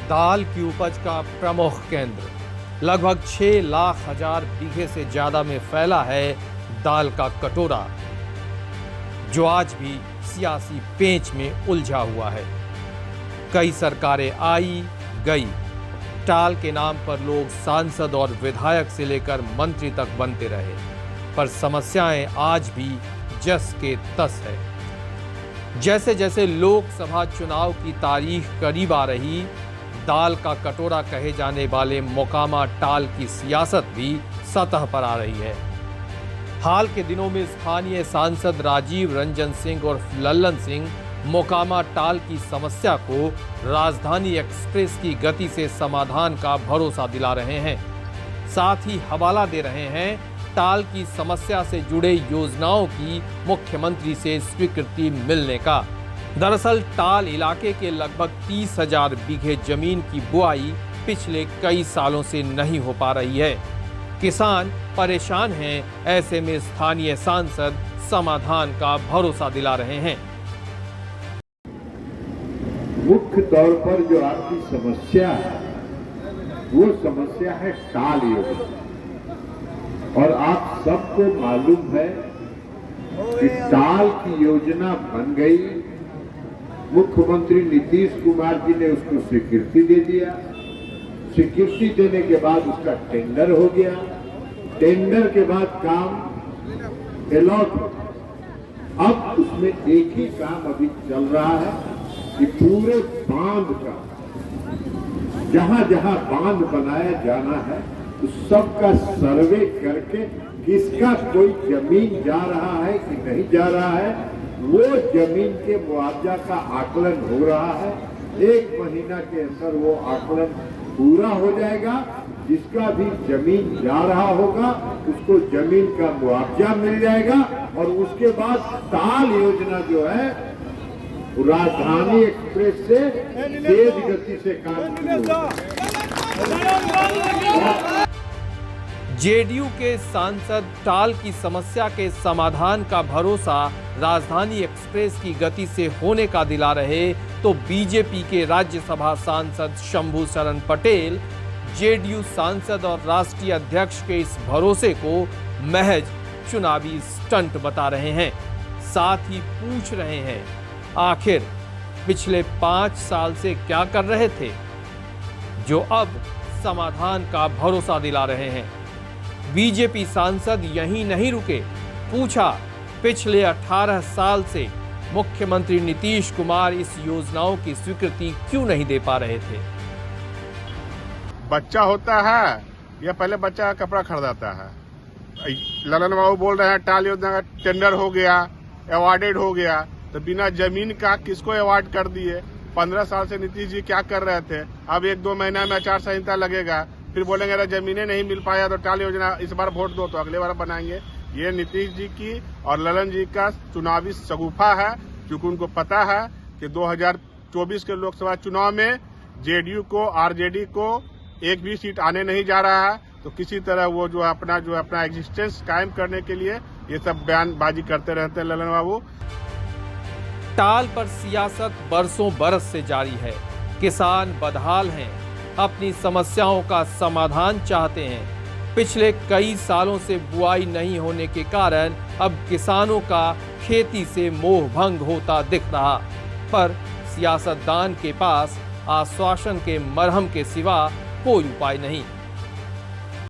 दाल की उपज का प्रमुख केंद्र लगभग 6 लाख हजार बीघे से ज्यादा में फैला है दाल का कटोरा, जो आज भी सियासी पेंच में उलझा हुआ है। कई सरकारें आई गई, टाल के नाम पर लोग सांसद और विधायक से लेकर मंत्री तक बनते रहे, पर समस्याएं आज भी जस के तस है। जैसे जैसे लोकसभा चुनाव की तारीख करीब आ रही, दाल का कटोरा कहे जाने वाले मोकामा टाल की सियासत भी सतह पर आ रही है। हाल के दिनों में स्थानीय सांसद राजीव रंजन सिंह और लल्लन सिंह मोकामा टाल की समस्या को राजधानी एक्सप्रेस की गति से समाधान का भरोसा दिला रहे हैं। साथ ही हवाला दे रहे हैं टाल की समस्या से जुड़े योजनाओं की मुख्यमंत्री से स्वीकृति मिलने का। दरअसल टाल इलाके के लगभग 30,000 बीघे जमीन की बुआई पिछले कई सालों से नहीं हो पा रही है। किसान परेशान हैं, ऐसे में स्थानीय सांसद समाधान का भरोसा दिला रहे हैं। मुख्य तौर पर जो आपकी समस्या है वो समस्या है टाल योजना, और आप सबको मालूम है कि टाल की योजना बन गई। मुख्यमंत्री नीतीश कुमार जी ने उसको स्वीकृति दे दिया। स्वीकृति देने के बाद उसका टेंडर हो गया। टेंडर के बाद काम अलॉट हो। अब उसमें एक ही काम अभी चल रहा है कि पूरे बांध का जहां जहां बांध बनाया जाना है उस सब का सर्वे करके किसका कोई जमीन जा रहा है कि नहीं जा रहा है, वो जमीन के मुआवजा का आकलन हो रहा है। 1 महीना के अंदर वो आकलन पूरा हो जाएगा। जिसका भी जमीन जा रहा होगा उसको जमीन का मुआवजा मिल जाएगा, और उसके बाद टाल योजना जो है राजधानी एक्सप्रेस से तेज गति से काम जेडीयू के सांसद टाल की समस्या के समाधान का भरोसा राजधानी एक्सप्रेस की गति से होने का दिला रहे, तो बीजेपी के राज्यसभा सांसद शंभू शरण पटेल जेडीयू सांसद और राष्ट्रीय अध्यक्ष के इस भरोसे को महज चुनावी स्टंट बता रहे हैं। साथ ही पूछ रहे हैं, आखिर पिछले 5 साल से क्या कर रहे थे जो अब समाधान का भरोसा दिला रहे हैं। बीजेपी सांसद यहीं नहीं रुके, पूछा पिछले 18 साल से मुख्यमंत्री नीतीश कुमार इस योजनाओं की स्वीकृति क्यों नहीं दे पा रहे थे। बच्चा होता है या पहले बच्चा का कपड़ा खरीदाता है। ललन बाबू बोल रहे हैं टाल योजना का टेंडर हो गया, अवार्डेड हो गया, तो बिना जमीन का किसको अवार्ड कर दिए। 15 साल से नीतीश जी क्या कर रहे थे। अब 1-2 महीना में आचार संहिता लगेगा, फिर बोलेंगे अरे जमीनें नहीं मिल पाया तो टाल योजना इस बार वोट दो तो अगले बार बनाएंगे। ये नीतीश जी की और ललन जी का चुनावी शगुफा है, क्योंकि उनको पता है कि 2024 के लोकसभा चुनाव में जेडीयू को आरजेडी को एक भी सीट आने नहीं जा रहा है, तो किसी तरह वो जो अपना एग्जिस्टेंस कायम करने के लिए ये सब बयानबाजी करते रहते हैं ललन बाबू। टाल पर सियासत बरसों बरस से जारी है। किसान बदहाल हैं, अपनी समस्याओं का समाधान चाहते हैं। पिछले कई सालों से बुआई नहीं होने के कारण अब किसानों का खेती से मोह भंग होता दिख रहा, पर सियासतदान के पास आश्वासन के मरहम के सिवा कोई उपाय नहीं।